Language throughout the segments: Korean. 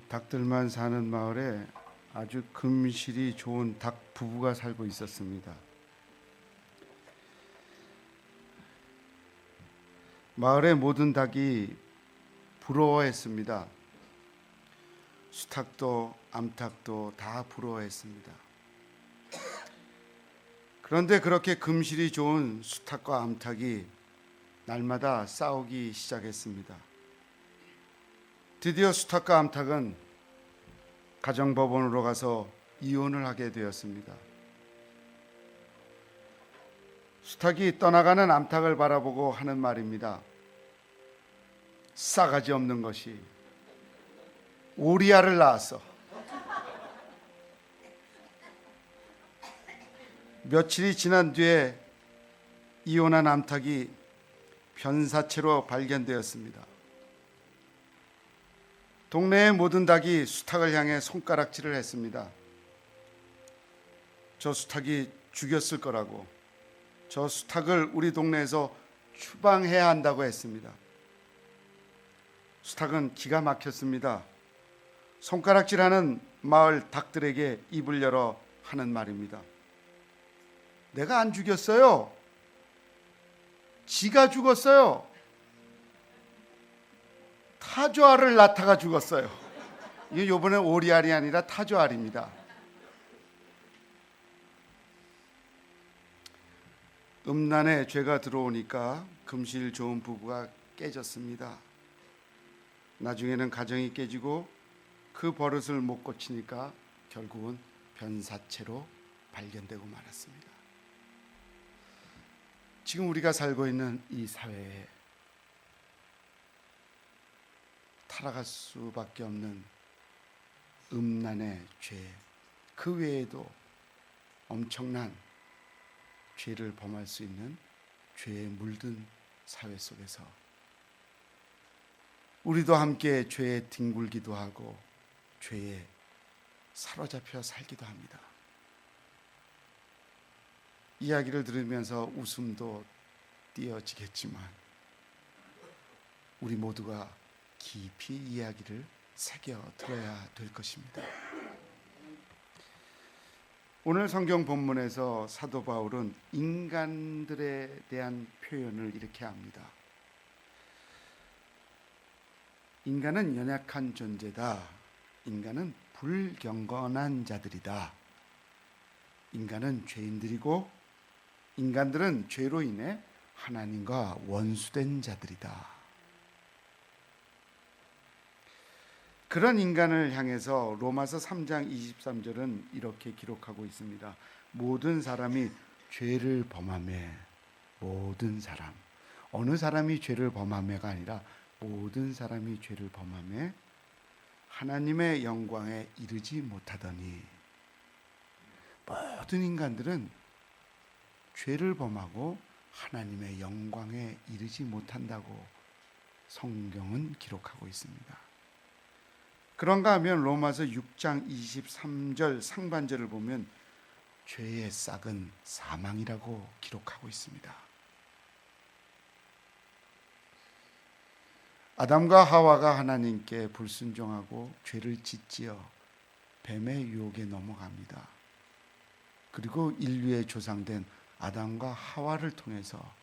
닭들만 사는 마을에 아주 금실이 좋은 닭 부부가 살고 있었습니다. 마을의 모든 닭이 부러워했습니다. 수탉도 암탉도 다 부러워했습니다. 그런데 그렇게 금실이 좋은 수탉과 암탉이 날마다 싸우기 시작했습니다. 드디어 수탉과 암탉은 가정법원으로 가서 이혼을 하게 되었습니다. 수탉이 떠나가는 암탉을 바라보고 하는 말입니다. 싸가지 없는 것이 오리알을 낳았어. 며칠이 지난 뒤에 이혼한 암탉이 변사체로 발견되었습니다. 동네의 모든 닭이 수탉을 향해 손가락질을 했습니다. 저 수탉이 죽였을 거라고, 저 수탉을 우리 동네에서 추방해야 한다고 했습니다. 수탉은 기가 막혔습니다. 손가락질하는 마을 닭들에게 입을 열어 하는 말입니다. 내가 안 죽였어요. 지가 죽었어요. 타조알을 낳다가 죽었어요. 이게 요번에 오리알이 아니라 타조알입니다. 음란의 죄가 들어오니까 금실 좋은 부부가 깨졌습니다. 나중에는 가정이 깨지고 그 버릇을 못 고치니까 결국은 변사체로 발견되고 말았습니다. 지금 우리가 살고 있는 이 사회에 타락할 수밖에 없는 음란의 죄, 그 외에도 엄청난 죄를 범할 수 있는 죄에 물든 사회 속에서 우리도 함께 죄에 뒹굴기도 하고 죄에 사로잡혀 살기도 합니다. 이야기를 들으면서 웃음도 띄어지겠지만 우리 모두가 깊이 이야기를 새겨 들어야 될 것입니다. 오늘 성경 본문에서 사도 바울은 인간들에 대한 표현을 이렇게 합니다. 인간은 연약한 존재다. 인간은 불경건한 자들이다. 인간은 죄인들이고 인간들은 죄로 인해 하나님과 원수된 자들이다. 그런 인간을 향해서 로마서 3장 23절은 이렇게 기록하고 있습니다. 모든 사람이 죄를 범하매, 모든 사람, 어느 사람이 죄를 범하매가 아니라 모든 사람이 죄를 범하매 하나님의 영광에 이르지 못하더니, 모든 인간들은 죄를 범하고 하나님의 영광에 이르지 못한다고 성경은 기록하고 있습니다. 그런가 하면 로마서 6장 23절 상반절을 보면 죄의 싹은 사망이라고 기록하고 있습니다. 아담과 하와가 하나님께 불순종하고 죄를 짓지어 뱀의 유혹에 넘어갑니다. 그리고 인류의 조상된 아담과 하와를 통해서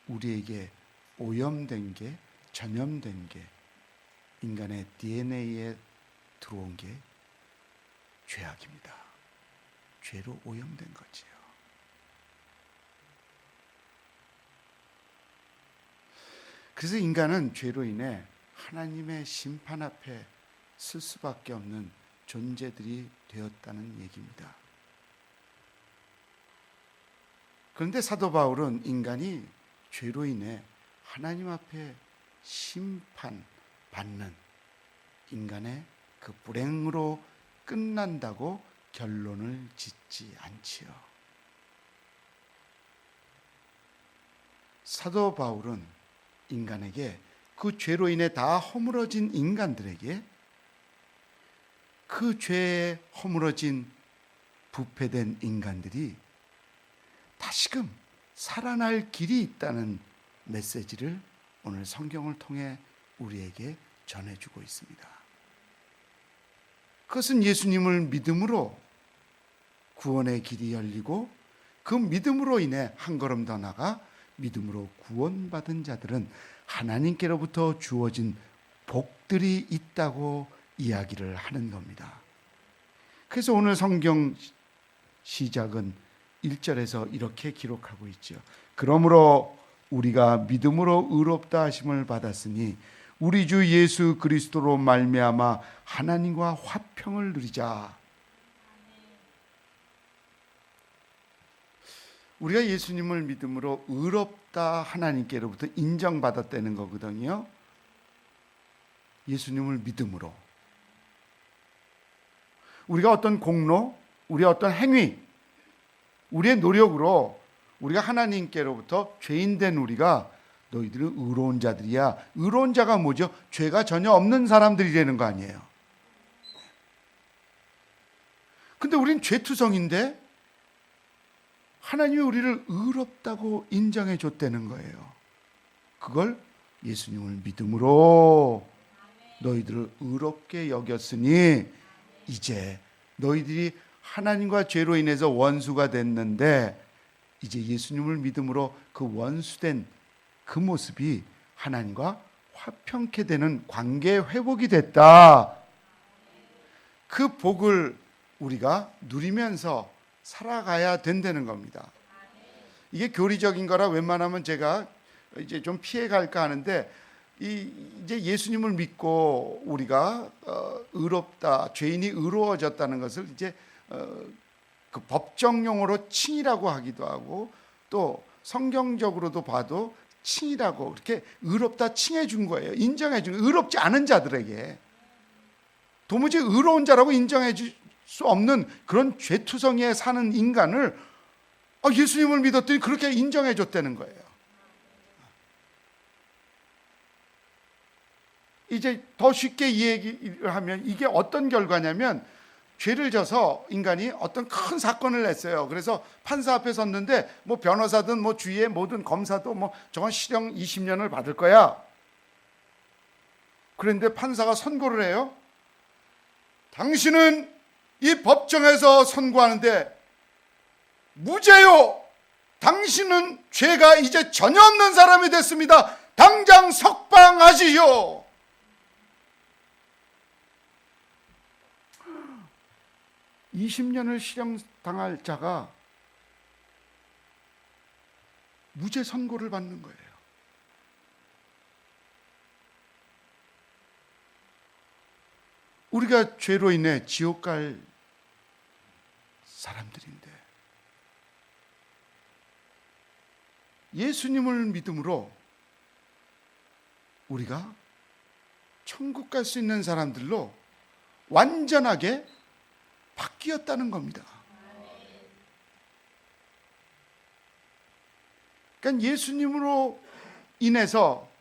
우리에게 오염된 게, 전염된 게, 인간의 DNA에 들어온 게 죄악입니다. 죄로 오염된 거지요. 그래서 인간은 죄로 인해 하나님의 심판 앞에 설 수밖에 없는 존재들이 되었다는 얘기입니다. 그런데 사도 바울은 인간이 죄로 인해 하나님 앞에 심판받는 인간의 그 불행으로 끝난다고 결론을 짓지 않지요. 사도 바울은 인간에게 그 죄로 인해 다 허물어진 인간들에게 그 죄에 허물어진 부패된 인간들이 다시금 살아날 길이 있다는 메시지를 오늘 성경을 통해 우리에게 전해주고 있습니다. 그것은 예수님을 믿음으로 구원의 길이 열리고 그 믿음으로 인해 한 걸음 더 나가 믿음으로 구원받은 자들은 하나님께로부터 주어진 복들이 있다고 이야기를 하는 겁니다. 그래서 오늘 성경 시작은 1절에서 이렇게 기록하고 있죠. 그러므로 우리가 믿음으로 의롭다 하심을 받았으니 우리 주 예수 그리스도로 말미암아 하나님과 화평을 누리자. 우리가 예수님을 믿음으로 의롭다 하나님께로부터 인정받았다는 거거든요. 예수님을 믿음으로. 우리가 어떤 공로, 우리의 어떤 행위, 우리의 노력으로 우리가 하나님께로부터 죄인된 우리가 너희들은 의로운 자들이야. 의로운 자가 뭐죠? 죄가 전혀 없는 사람들이 되는 거 아니에요. 근데 우린 죄투성인데 하나님이 우리를 의롭다고 인정해 줬다는 거예요. 그걸 예수님을 믿음으로 너희들을 의롭게 여겼으니 이제 너희들이 하나님과 죄로 인해서 원수가 됐는데 이제 예수님을 믿음으로 그 원수된 그 모습이 하나님과 화평케 되는 관계 회복이 됐다. 그 복을 우리가 누리면서 살아가야 된다는 겁니다. 이게 교리적인 거라 웬만하면 제가 이제 좀 피해갈까 하는데 이제 예수님을 믿고 우리가 의롭다, 죄인이 의로워졌다는 것을 이제 그 법정용어로 칭이라고 하기도 하고 또 성경적으로도 봐도 칭이라고 이렇게 의롭다 칭해 준 거예요. 인정해 준 거예요. 의롭지 않은 자들에게 도무지 의로운 자라고 인정해 줄 수 없는 그런 죄투성이에 사는 인간을 예수님을 믿었더니 그렇게 인정해 줬다는 거예요. 이제 더 쉽게 이 얘기를 하면 이게 어떤 결과냐면 죄를 져서 인간이 어떤 큰 사건을 냈어요. 그래서 판사 앞에 섰는데 뭐 변호사든 뭐 주위의 모든 검사도 뭐 저건 실형 20년을 받을 거야. 그런데 판사가 선고를 해요. 당신은 이 법정에서 선고하는데 무죄요. 당신은 죄가 이제 전혀 없는 사람이 됐습니다. 당장 석방하시오. (20년을) 실형당할 자가 무죄 선고를 받는 거예요. 우리가 죄로 인해 지옥 갈 사람들인데 예수님을 믿음으로 우리가 천국 갈 수 있는 사람들로 완전하게 바뀌었다는 겁니다. 그러니까 예수님으로 인해서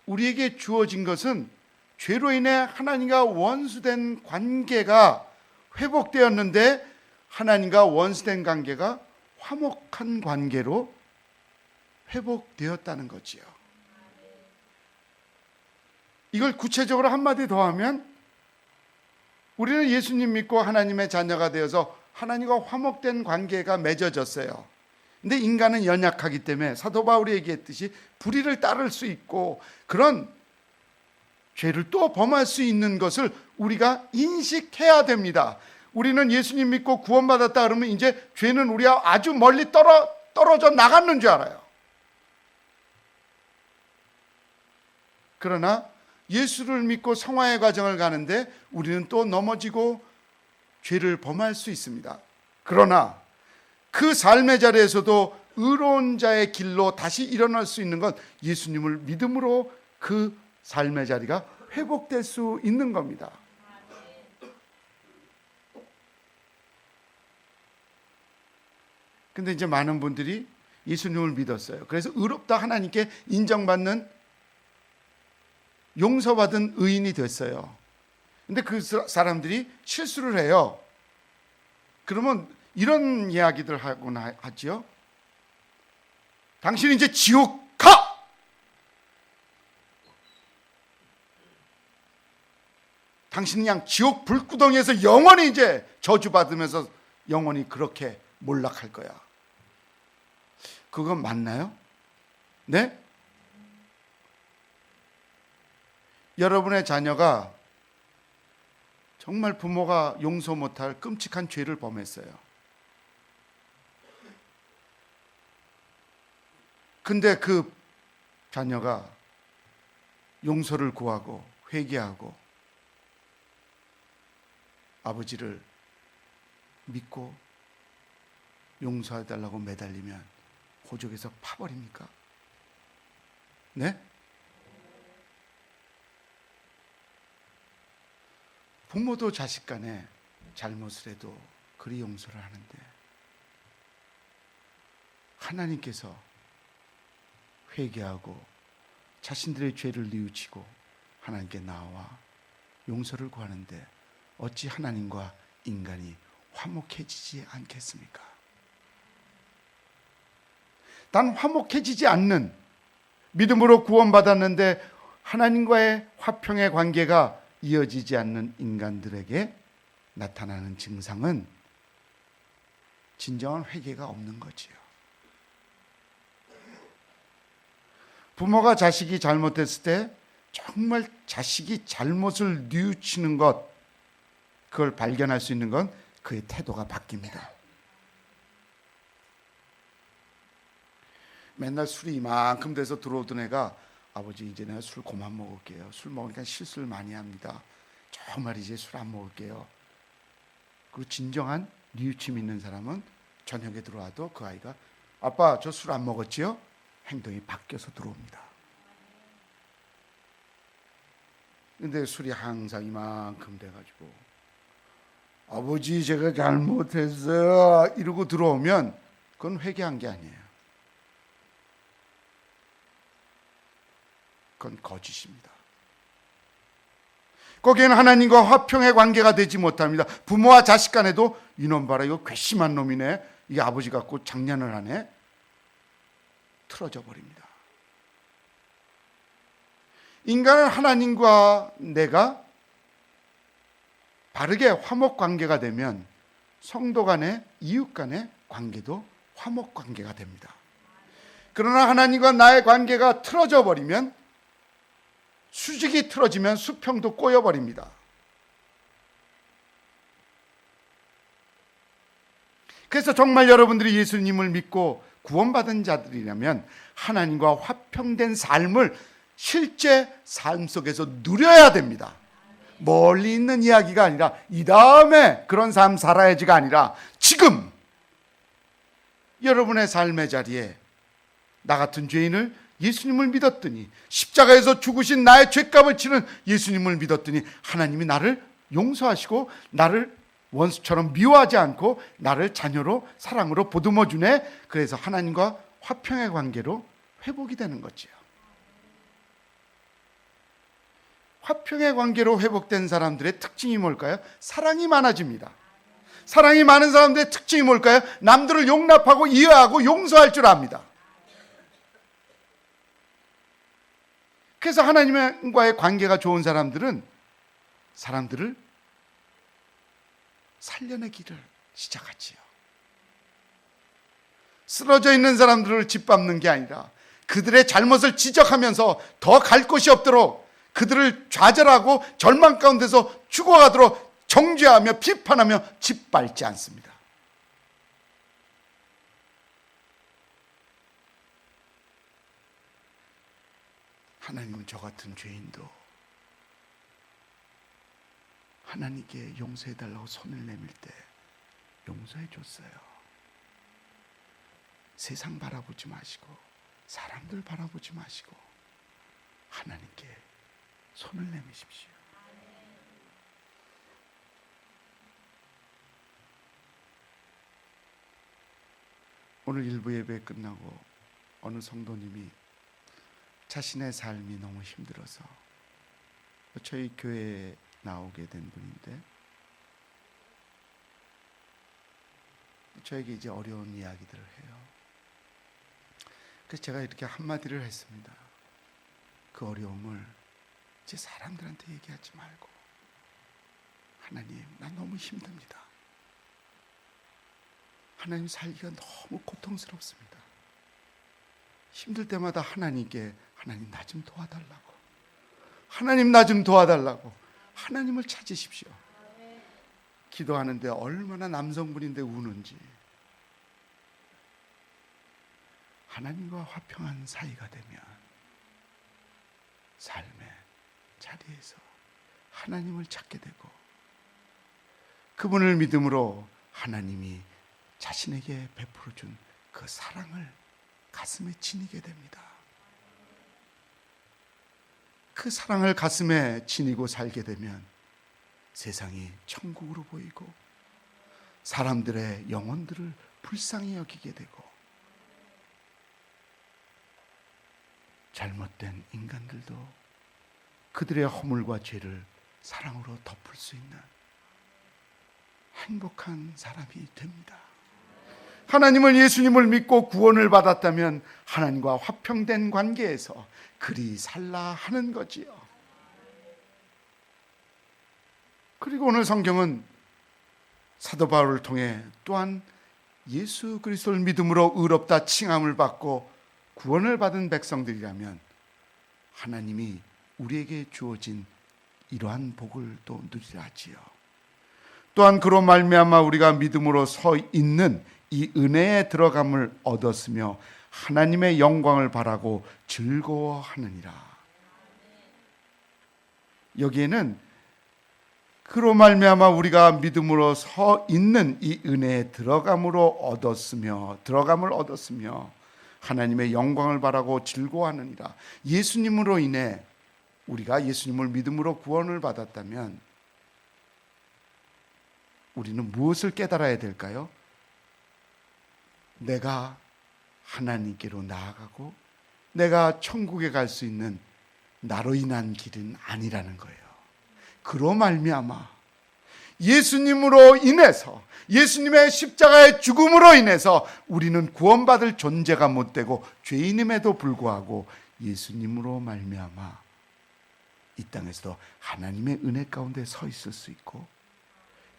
우리에게 주어진 것은 죄로 인해 하나님과 원수된 관계가 회복되었는데 하나님과 원수된 관계가 화목한 관계로 회복되었다는 거지요. 이걸 구체적으로 한마디 더 하면 우리는 예수님 믿고 하나님의 자녀가 되어서 하나님과 화목된 관계가 맺어졌어요. 근데 인간은 연약하기 때문에 사도 바울이 얘기했듯이 불의를 따를 수 있고 그런 죄를 또 범할 수 있는 것을 우리가 인식해야 됩니다. 우리는 예수님 믿고 구원받았다 그러면 이제 죄는 우리가 아주 멀리 떨어져 나갔는 줄 알아요. 그러나 예수를 믿고 성화의 과정을 가는데 우리는 또 넘어지고 죄를 범할 수 있습니다. 그러나 그 삶의 자리에서도 의로운 자의 길로 다시 일어날 수 있는 건 예수님을 믿음으로 그 삶의 자리가 회복될 수 있는 겁니다. 근데 이제 많은 분들이 예수님을 믿었어요. 그래서 의롭다 하나님께 인정받는 용서받은 의인이 됐어요. 근데 그 사람들이 실수를 해요. 그러면 이런 이야기들 하곤 하죠. 당신 이제 지옥 가! 당신은 그냥 지옥 불구덩이에서 영원히 이제 저주받으면서 영원히 그렇게 몰락할 거야. 그건 맞나요? 네? 여러분의 자녀가 정말 부모가 용서 못할 끔찍한 죄를 범했어요. 근데 그 자녀가 용서를 구하고 회개하고 아버지를 믿고 용서해달라고 매달리면 호적에서 파버립니까? 네? 부모도 자식 간에 잘못을 해도 그리 용서를 하는데 하나님께서 회개하고 자신들의 죄를 뉘우치고 하나님께 나와 용서를 구하는데 어찌 하나님과 인간이 화목해지지 않겠습니까? 단 화목해지지 않는, 믿음으로 구원받았는데 하나님과의 화평의 관계가 이어지지 않는 인간들에게 나타나는 증상은 진정한 회개가 없는 거지요. 부모가 자식이 잘못했을 때 정말 자식이 잘못을 뉘우치는 것, 그걸 발견할 수 있는 건 그의 태도가 바뀝니다. 맨날 술이 이만큼 돼서 들어오던 애가 아버지 이제 내가 술 그만 먹을게요. 술 먹으니까 실수를 많이 합니다. 정말 이제 술 안 먹을게요. 그리고 진정한 뉘우침 있는 사람은 저녁에 들어와도 그 아이가 아빠 저 술 안 먹었지요? 행동이 바뀌어서 들어옵니다. 근데 술이 항상 이만큼 돼가지고 아버지 제가 잘못했어요 이러고 들어오면 그건 회개한 게 아니에요. 그건 거짓입니다. 거기에는 하나님과 화평의 관계가 되지 못합니다. 부모와 자식 간에도 이놈 봐라 이거 괘씸한 놈이네, 이게 아버지 갖고 장난을 하네, 틀어져 버립니다. 인간은 하나님과 내가 바르게 화목 관계가 되면 성도 간의, 이웃 간의 관계도 화목 관계가 됩니다. 그러나 하나님과 나의 관계가 틀어져 버리면, 수직이 틀어지면 수평도 꼬여버립니다. 그래서 정말 여러분들이 예수님을 믿고 구원받은 자들이라면 하나님과 화평된 삶을 실제 삶 속에서 누려야 됩니다. 멀리 있는 이야기가 아니라 이 다음에 그런 삶 살아야지가 아니라 지금 여러분의 삶의 자리에 나 같은 죄인을 예수님을 믿었더니, 십자가에서 죽으신 나의 죄값을 치는 예수님을 믿었더니 하나님이 나를 용서하시고 나를 원수처럼 미워하지 않고 나를 자녀로 사랑으로 보듬어 주네. 그래서 하나님과 화평의 관계로 회복이 되는 거지요. 화평의 관계로 회복된 사람들의 특징이 뭘까요? 사랑이 많아집니다. 사랑이 많은 사람들의 특징이 뭘까요? 남들을 용납하고 이해하고 용서할 줄 압니다. 그래서 하나님과의 관계가 좋은 사람들은 사람들을 살려내기를 시작하지요. 쓰러져 있는 사람들을 짓밟는 게 아니라 그들의 잘못을 지적하면서 더 갈 곳이 없도록 그들을 좌절하고 절망 가운데서 죽어가도록 정죄하며 비판하며 짓밟지 않습니다. 하나님은 저 같은 죄인도 하나님께 용서해달라고 손을 내밀 때 용서해 줬어요. 세상 바라보지 마시고 사람들 바라보지 마시고 하나님께 손을 내미십시오. 오늘 일부 예배 끝나고 어느 성도님이 자신의 삶이 너무 힘들어서 저희 교회에 나오게 된 분인데 저에게 이제 어려운 이야기들을 해요. 그래서 제가 이렇게 한마디를 했습니다. 그 어려움을 이제 사람들한테 얘기하지 말고 하나님, 나 너무 힘듭니다. 하나님, 살기가 너무 고통스럽습니다. 힘들 때마다 하나님께, 하나님 나 좀 도와달라고, 하나님 나 좀 도와달라고 하나님을 찾으십시오. 기도하는데 얼마나 남성분인데 우는지. 하나님과 화평한 사이가 되면 삶의 자리에서 하나님을 찾게 되고, 그분을 믿음으로 하나님이 자신에게 베풀어 준 그 사랑을 가슴에 지니게 됩니다. 그 사랑을 가슴에 지니고 살게 되면 세상이 천국으로 보이고 사람들의 영혼들을 불쌍히 여기게 되고, 잘못된 인간들도 그들의 허물과 죄를 사랑으로 덮을 수 있는 행복한 사람이 됩니다. 하나님을, 예수님을 믿고 구원을 받았다면 하나님과 화평된 관계에서 그리 살라 하는 거지요. 그리고 오늘 성경은 사도 바울을 통해 또한 예수 그리스도를 믿음으로 의롭다 칭함을 받고 구원을 받은 백성들이라면 하나님이 우리에게 주어진 이러한 복을 또 누리라 하지요. 또한 그로 말미암아 우리가 믿음으로 서 있는 이 은혜에 들어감을 얻었으며 하나님의 영광을 바라고 즐거워하느니라. 여기에는 그로 말미암아 우리가 믿음으로 서 있는 이 은혜에 들어감을 얻었으며 하나님의 영광을 바라고 즐거워하느니라. 예수님으로 인해 우리가 예수님을 믿음으로 구원을 받았다면 우리는 무엇을 깨달아야 될까요? 내가 하나님께로 나아가고 내가 천국에 갈 수 있는 나로 인한 길은 아니라는 거예요. 그로 말미암아 예수님으로 인해서, 예수님의 십자가의 죽음으로 인해서 우리는 구원받을 존재가 못 되고 죄인임에도 불구하고 예수님으로 말미암아 이 땅에서도 하나님의 은혜 가운데 서 있을 수 있고,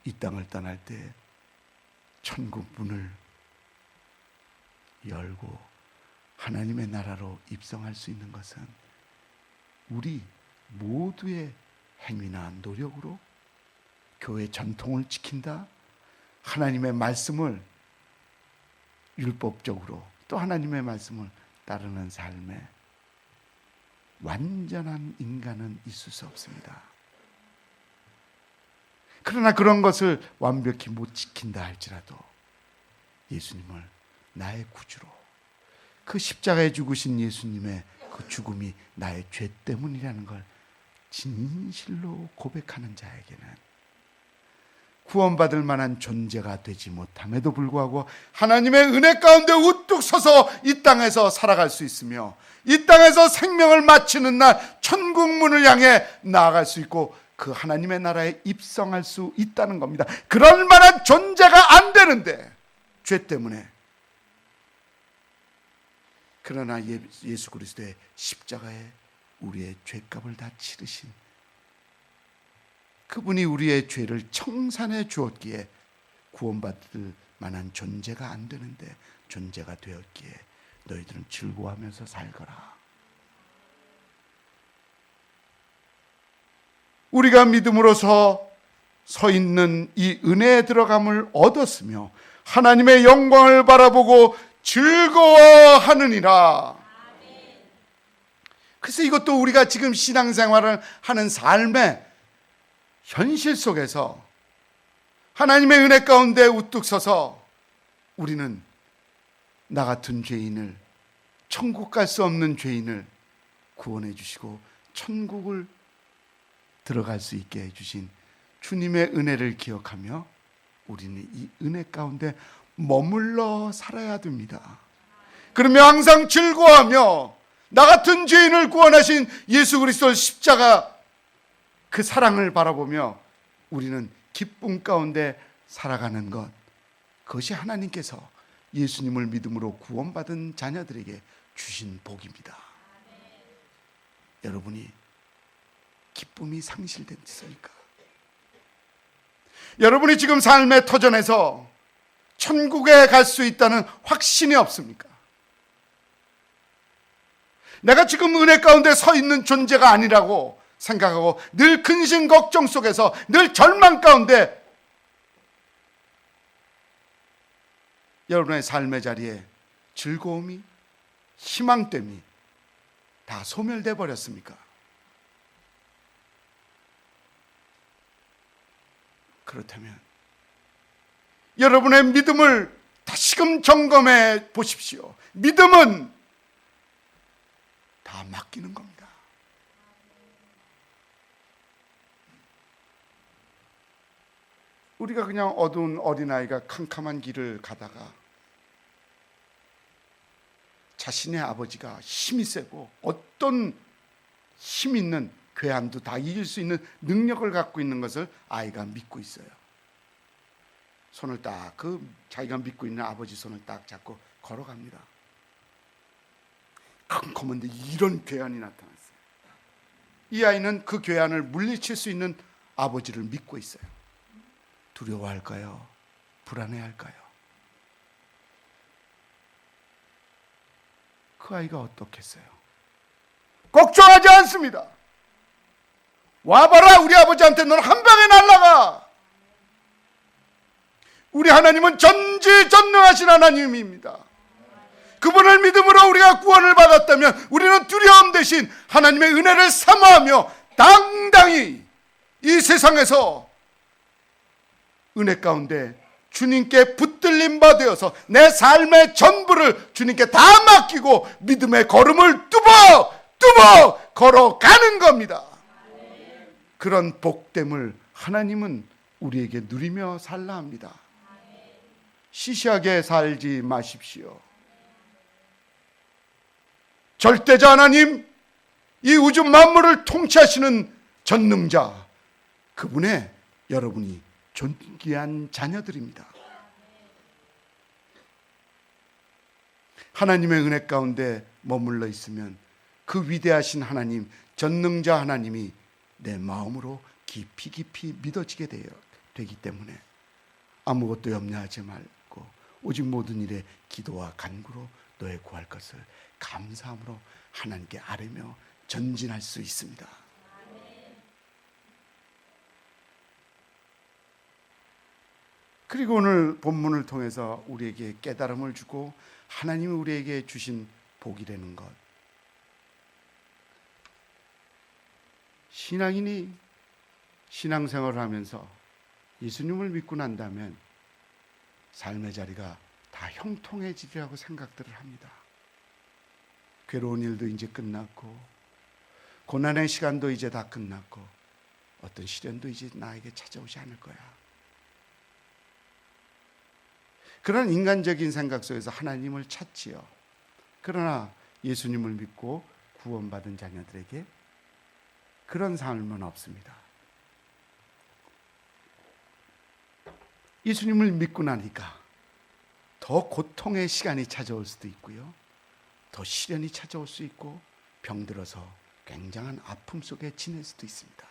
이 땅을 떠날 때 천국 문을 열고 하나님의 나라로 입성할 수 있는 것은 우리 모두의 행위나 노력으로 교회 전통을 지킨다, 하나님의 말씀을 율법적으로 또 하나님의 말씀을 따르는 삶에 완전한 인간은 있을 수 없습니다. 그러나 그런 것을 완벽히 못 지킨다 할지라도 예수님을 나의 구주로, 그 십자가에 죽으신 예수님의 그 죽음이 나의 죄 때문이라는 걸 진실로 고백하는 자에게는 구원받을 만한 존재가 되지 못함에도 불구하고 하나님의 은혜 가운데 우뚝 서서 이 땅에서 살아갈 수 있으며, 이 땅에서 생명을 마치는 날 천국 문을 향해 나아갈 수 있고 그 하나님의 나라에 입성할 수 있다는 겁니다. 그럴 만한 존재가 안 되는데, 죄 때문에. 그러나 예수 그리스도의 십자가에 우리의 죄값을 다 치르신 그분이 우리의 죄를 청산해 주었기에 구원받을 만한 존재가 안 되는데 존재가 되었기에 너희들은 즐거워하면서 살거라. 우리가 믿음으로 서 있는 이 은혜에 들어감을 얻었으며 하나님의 영광을 바라보고 즐거워하느니라. 그래서 이것도 우리가 지금 신앙생활을 하는 삶의 현실 속에서 하나님의 은혜 가운데 우뚝 서서 우리는 나 같은 죄인을, 천국 갈 수 없는 죄인을 구원해 주시고 천국을 들어갈 수 있게 해주신 주님의 은혜를 기억하며 우리는 이 은혜 가운데 머물러 살아야 됩니다. 그러면 항상 즐거워하며 나 같은 죄인을 구원하신 예수 그리스도 십자가 그 사랑을 바라보며 우리는 기쁨 가운데 살아가는 것, 그것이 하나님께서 예수님을 믿음으로 구원받은 자녀들에게 주신 복입니다. 여러분이 기쁨이 상실됐습니까? 여러분이 지금 삶의 터전에서 천국에 갈 수 있다는 확신이 없습니까? 내가 지금 은혜 가운데 서 있는 존재가 아니라고 생각하고 늘 근심 걱정 속에서 늘 절망 가운데 여러분의 삶의 자리에 즐거움이, 희망됨이 다 소멸돼 버렸습니까? 그렇다면 여러분의 믿음을 다시금 점검해 보십시오. 믿음은 다 맡기는 겁니다. 우리가 그냥 어두운 어린아이가 캄캄한 길을 가다가 자신의 아버지가 힘이 세고 어떤 힘 있는 괴함도 다 이길 수 있는 능력을 갖고 있는 것을 아이가 믿고 있어요. 손을 딱 자기가 믿고 있는 아버지 손을 딱 잡고 걸어갑니다. 컴컴한데 이런 괴한이 나타났어요. 이 아이는 그 괴한을 물리칠 수 있는 아버지를 믿고 있어요. 두려워할까요? 불안해할까요? 그 아이가 어떻겠어요? 걱정하지 않습니다. 와봐라, 우리 아버지한테 너는 한 방에 날아가. 우리 하나님은 전지전능하신 하나님입니다. 그분을 믿음으로 우리가 구원을 받았다면 우리는 두려움 대신 하나님의 은혜를 사모하며 당당히 이 세상에서 은혜 가운데 주님께 붙들림 바 되어서 내 삶의 전부를 주님께 다 맡기고 믿음의 걸음을 뚜벅뚜벅 걸어가는 겁니다. 그런 복됨을 하나님은 우리에게 누리며 살라 합니다. 시시하게 살지 마십시오. 절대자 하나님, 이 우주 만물을 통치하시는 전능자, 그분의 여러분이 존귀한 자녀들입니다. 하나님의 은혜 가운데 머물러 있으면 그 위대하신 하나님, 전능자 하나님이 내 마음으로 깊이 깊이 믿어지게 되기 때문에 아무것도 염려하지 말고 오직 모든 일에 기도와 간구로 너의 구할 것을 감사함으로 하나님께 아뢰며 전진할 수 있습니다. 그리고 오늘 본문을 통해서 우리에게 깨달음을 주고 하나님이 우리에게 주신 복이라는 것, 신앙인이 신앙생활을 하면서 예수님을 믿고 난다면 삶의 자리가 다 형통해지리라고 생각들을 합니다. 괴로운 일도 이제 끝났고 고난의 시간도 이제 다 끝났고 어떤 시련도 이제 나에게 찾아오지 않을 거야. 그런 인간적인 생각 속에서 하나님을 찾지요. 그러나 예수님을 믿고 구원받은 자녀들에게 그런 삶은 없습니다. 예수님을 믿고 나니까 더 고통의 시간이 찾아올 수도 있고요, 더 시련이 찾아올 수 있고 병들어서 굉장한 아픔 속에 지낼 수도 있습니다.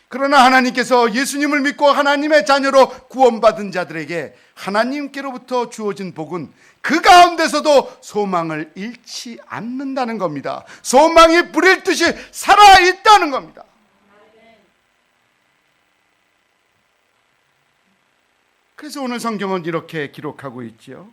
그러나 하나님께서 예수님을 믿고 하나님의 자녀로 구원받은 자들에게 하나님께로부터 주어진 복은 그 가운데서도 소망을 잃지 않는다는 겁니다. 소망이 불일 듯이 살아있다는 겁니다. 그래서 오늘 성경은 이렇게 기록하고 있지요.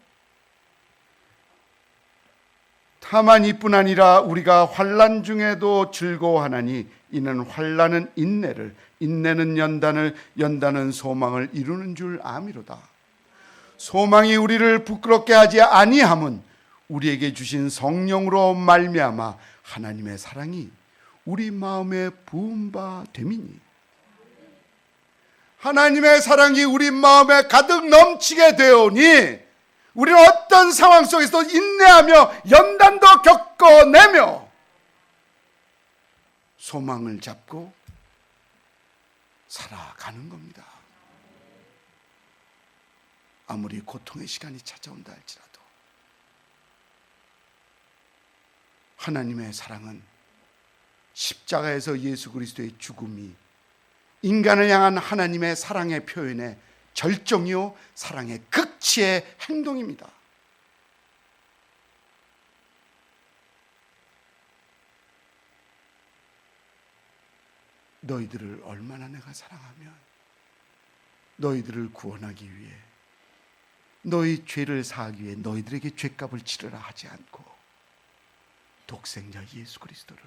다만 이뿐 아니라 우리가 환난 중에도 즐거워하나니 이는 환난은 인내를, 인내는 연단을, 연단은 소망을 이루는 줄 아미로다. 소망이 우리를 부끄럽게 하지 아니함은 우리에게 주신 성령으로 말미암아 하나님의 사랑이 우리 마음에 부은 바 됨이니, 하나님의 사랑이 우리 마음에 가득 넘치게 되오니 우리는 어떤 상황 속에서 인내하며 연단도 겪어내며 소망을 잡고 살아가는 겁니다. 아무리 고통의 시간이 찾아온다 할지라도 하나님의 사랑은 십자가에서 예수 그리스도의 죽음이 인간을 향한 하나님의 사랑의 표현의 절정이요 사랑의 극치의 행동입니다. 너희들을 얼마나 내가 사랑하면 너희들을 구원하기 위해 너희 죄를 사하기 위해 너희들에게 죄값을 치르라 하지 않고 독생자 예수 그리스도를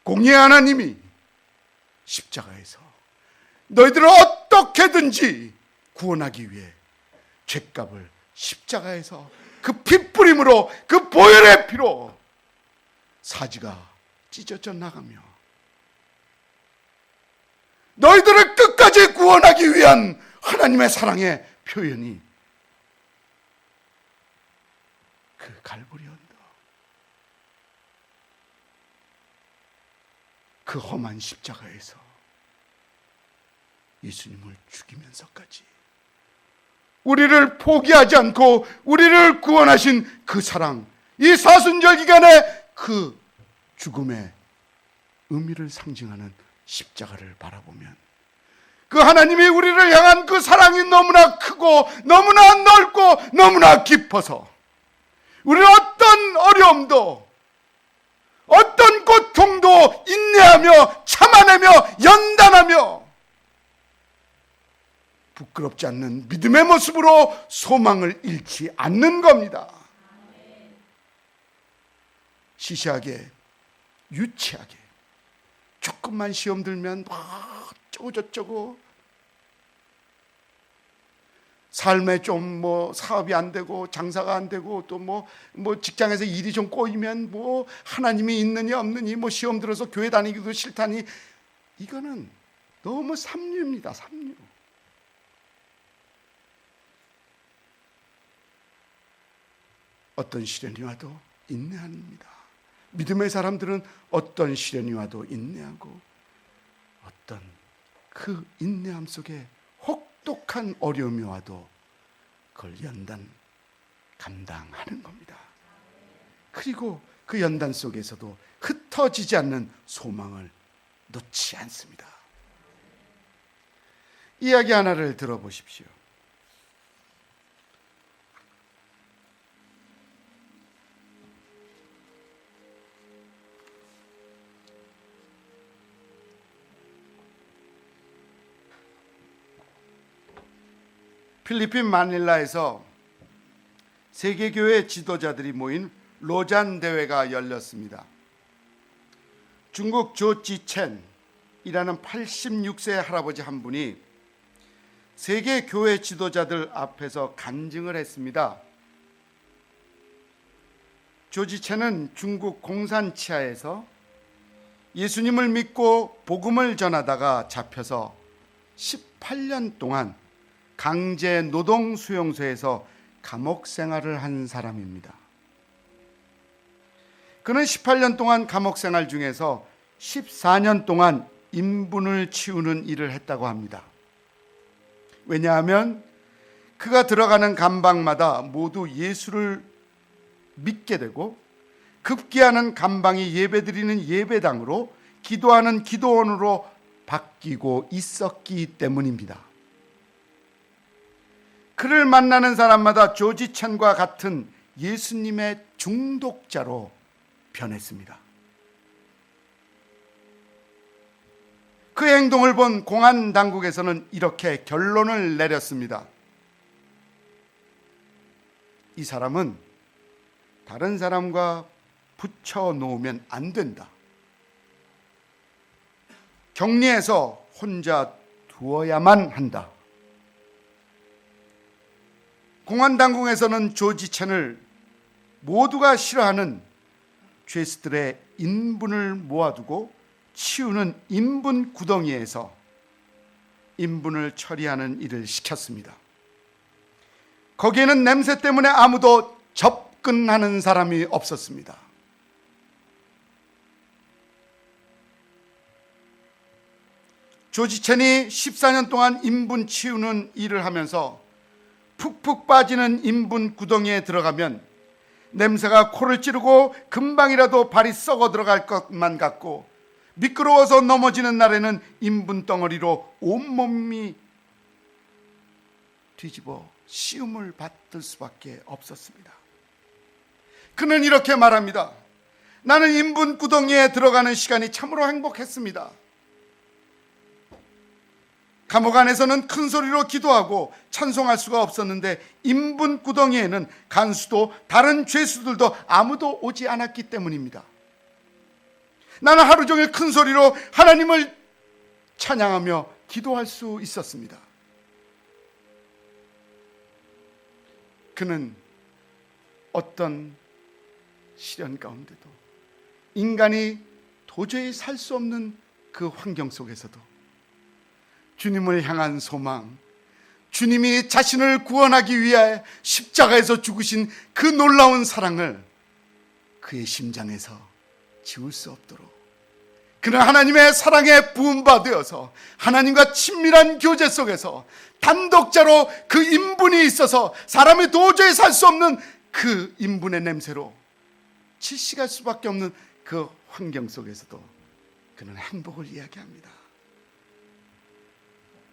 공의의 하나님이 십자가에서 너희들을 어떻게든지 구원하기 위해 죄값을 십자가에서 그 핏뿌림으로 그 보혈의 피로 사지가 찢어져 나가며 너희들을 끝까지 구원하기 위한 하나님의 사랑의 표현이 그 갈보리 언덕, 그 험한 십자가에서 예수님을 죽이면서까지 우리를 포기하지 않고 우리를 구원하신 그 사랑, 이 사순절 기간에 그 죽음의 의미를 상징하는 십자가를 바라보면 그 하나님이 우리를 향한 그 사랑이 너무나 크고 너무나 넓고 너무나 깊어서 우리는 어떤 어려움도 어떤 고통도 인내하며 참아내며 연단하며 부끄럽지 않는 믿음의 모습으로 소망을 잃지 않는 겁니다. 시시하게 유치하게 조금만 시험 들면 어쩌고 저쩌고 삶에 좀 사업이 안 되고 장사가 안 되고 또 직장에서 일이 좀 꼬이면 하나님이 있느니 없느니 시험 들어서 교회 다니기도 싫다니 이거는 너무 삼류입니다. 삼류. 어떤 시련이 와도 인내합니다. 믿음의 사람들은 어떤 시련이 와도 인내하고 어떤 그 인내함 속에 혹독한 어려움이 와도 그걸 감당하는 겁니다. 그리고 그 연단 속에서도 흩어지지 않는 소망을 놓지 않습니다. 이야기 하나를 들어보십시오. 필리핀 마닐라에서 세계교회 지도자들이 모인 로잔 대회가 열렸습니다. 중국 조지첸이라는 86세 할아버지 한 분이 세계교회 지도자들 앞에서 간증을 했습니다. 조지첸은 중국 공산치하에서 예수님을 믿고 복음을 전하다가 잡혀서 18년 동안 강제 노동 수용소에서 감옥 생활을 한 사람입니다. 그는 18년 동안 감옥 생활 중에서 14년 동안 인분을 치우는 일을 했다고 합니다. 왜냐하면 그가 들어가는 감방마다 모두 예수를 믿게 되고 급기야는 감방이 예배드리는 예배당으로 기도하는 기도원으로 바뀌고 있었기 때문입니다. 그를 만나는 사람마다 조지첸과 같은 예수님의 중독자로 변했습니다. 그 행동을 본 공안 당국에서는 이렇게 결론을 내렸습니다. 이 사람은 다른 사람과 붙여놓으면 안 된다. 격리해서 혼자 두어야만 한다. 공안 당국에서는 조지첸을 모두가 싫어하는 죄수들의 인분을 모아두고 치우는 인분 구덩이에서 인분을 처리하는 일을 시켰습니다. 거기에는 냄새 때문에 아무도 접근하는 사람이 없었습니다. 조지첸이 14년 동안 인분 치우는 일을 하면서 푹푹 빠지는 인분 구덩이에 들어가면 냄새가 코를 찌르고 금방이라도 발이 썩어 들어갈 것만 같고, 미끄러워서 넘어지는 날에는 인분 덩어리로 온몸이 뒤집어 시움을 받을 수밖에 없었습니다. 그는 이렇게 말합니다. 나는 인분 구덩이에 들어가는 시간이 참으로 행복했습니다. 감옥 안에서는 큰 소리로 기도하고 찬송할 수가 없었는데, 인분 구덩이에는 간수도 다른 죄수들도 아무도 오지 않았기 때문입니다. 나는 하루 종일 큰 소리로 하나님을 찬양하며 기도할 수 있었습니다. 그는 어떤 시련 가운데도, 인간이 도저히 살 수 없는 그 환경 속에서도 주님을 향한 소망, 주님이 자신을 구원하기 위해 십자가에서 죽으신 그 놀라운 사랑을 그의 심장에서 지울 수 없도록, 그는 하나님의 사랑에 부음받으어서 하나님과 친밀한 교제 속에서 단독자로 그 인분이 있어서 사람이 도저히 살 수 없는 그 인분의 냄새로 질식할 수밖에 없는 그 환경 속에서도 그는 행복을 이야기합니다.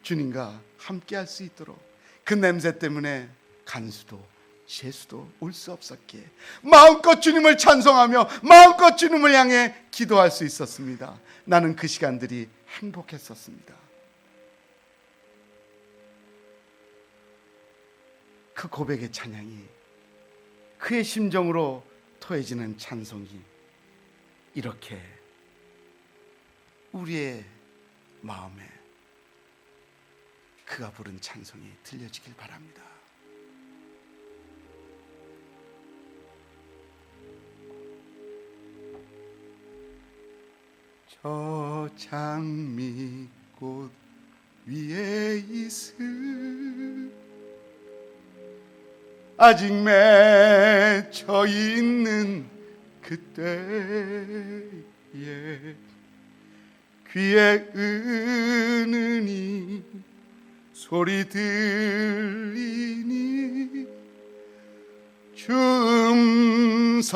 주님과 함께 할 수 있도록 그 냄새 때문에 간수도 죄수도 올 수 없었기에 마음껏 주님을 찬송하며 마음껏 주님을 향해 기도할 수 있었습니다. 나는 그 시간들이 행복했었습니다. 그 고백의 찬양이, 그의 심정으로 토해지는 찬송이 이렇게 우리의 마음에 그가 부른 찬송이 들려지길 바랍니다. 저 장미꽃 위에 있을 아직 맺혀 있는 그때에 귀에 은은히 소리 들리니 주음성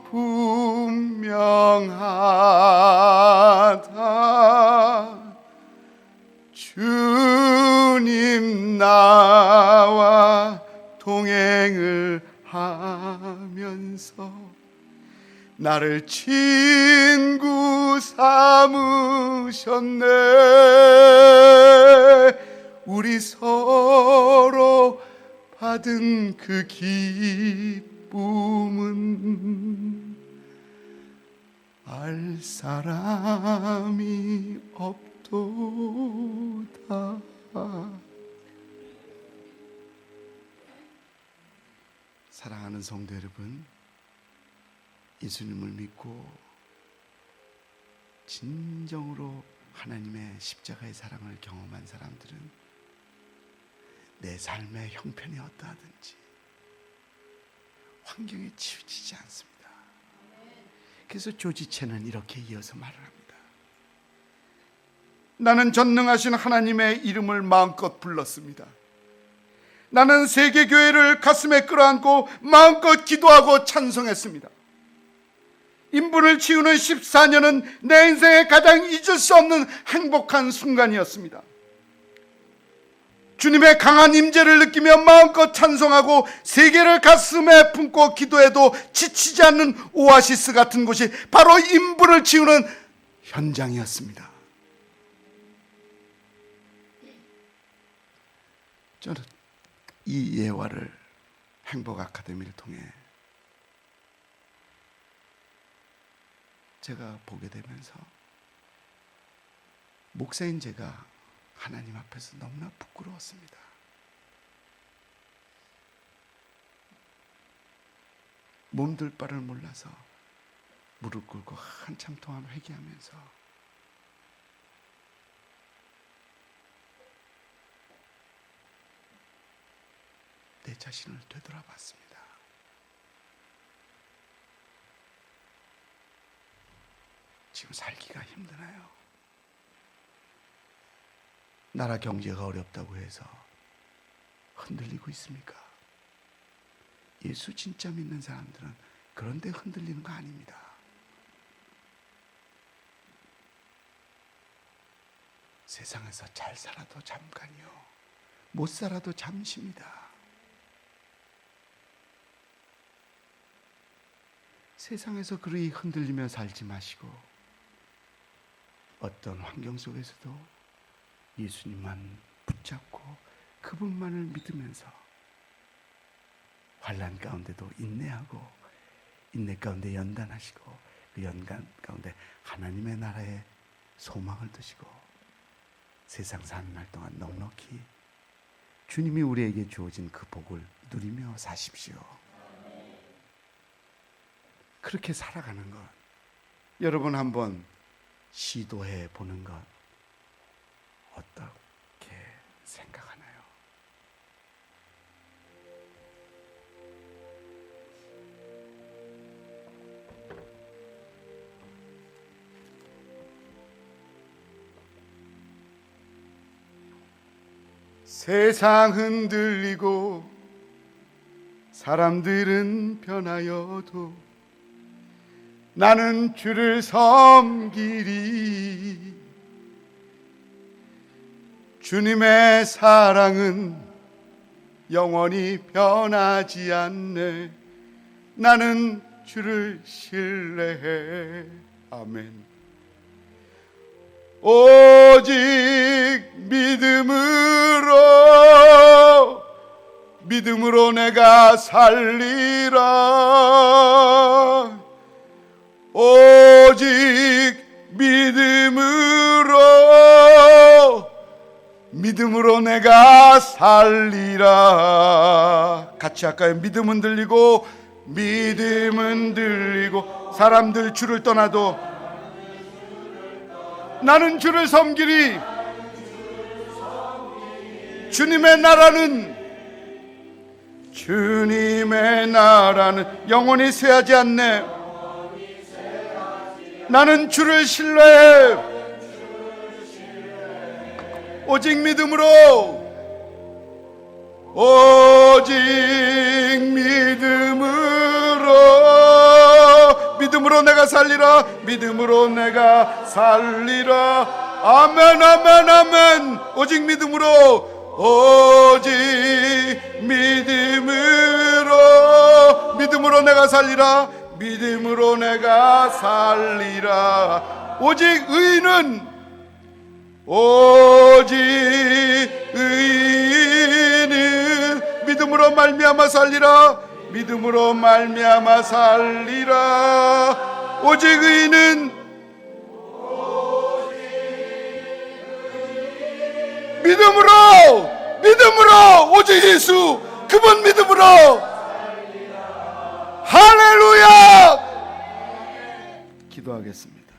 분명하다. 주님 나와 동행을 하면서 나를 친구 삼으셨네. 우리 서로 받은 그 기쁨은 알 사람이 없도다. 사랑하는 성도 여러분, 예수님을 믿고 진정으로 하나님의 십자가의 사랑을 경험한 사람들은 내 삶의 형편이 어떠하든지 환경에 치우치지 않습니다. 그래서 조지체는 이렇게 이어서 말을 합니다. 나는 전능하신 하나님의 이름을 마음껏 불렀습니다. 나는 세계교회를 가슴에 끌어안고 마음껏 기도하고 찬송했습니다. 인분을 치우는 14년은 내 인생의 가장 잊을 수 없는 행복한 순간이었습니다. 주님의 강한 임재를 느끼며 마음껏 찬송하고 세계를 가슴에 품고 기도해도 지치지 않는 오아시스 같은 곳이 바로 인분을 치우는 현장이었습니다. 저는 이 예화를 행복 아카데미를 통해 제가 보게 되면서 목사인 제가 하나님 앞에서 너무나 부끄러웠습니다. 몸둘 바를 몰라서 무릎 꿇고 한참 동안 회개하면서 내 자신을 되돌아봤습니다. 지금 살기가 힘드나요? 나라 경제가 어렵다고 해서 흔들리고 있습니까? 예수 진짜 믿는 사람들은 그런데 흔들리는 거 아닙니다. 세상에서 잘 살아도 잠깐이요, 못 살아도 잠시입니다. 세상에서 그리 흔들리며 살지 마시고 어떤 환경 속에서도 예수님만 붙잡고 그분만을 믿으면서 환난 가운데도 인내하고, 인내 가운데 연단하시고, 그 연단 가운데 하나님의 나라에 소망을 두시고 세상 사는 날 동안 넉넉히 주님이 우리에게 주어진 그 복을 누리며 사십시오. 그렇게 살아가는 것, 여러분 한번 시도해 보는 것 어떻게 생각하나요? 세상 흔들리고 사람들은 변하여도 나는 주를 섬기리. 주님의 사랑은 영원히 변하지 않네. 나는 주를 신뢰해. 아멘. 오직 믿음으로 내가 살리라. 오직 믿음으로 내가 살리라. 같이 할까요? 믿음은 들리고 사람들 주를 떠나도 나는 주를 섬기리. 주님의 나라는 영원히 쇠하지 않네. 나는 주를 신뢰해. 오직 믿음으로 내가 살리라. 믿음으로 내가 살리라. 아멘, 아멘, 아멘. 오직 믿음으로 내가 살리라. 믿음으로 내가 살리라. 오직 의인은 믿음으로 말미암아 살리라. 믿음으로 말미암아 살리라. 오직 의인은 믿음으로 오직 예수, 그분 믿음으로. 할렐루야. 기도하겠습니다.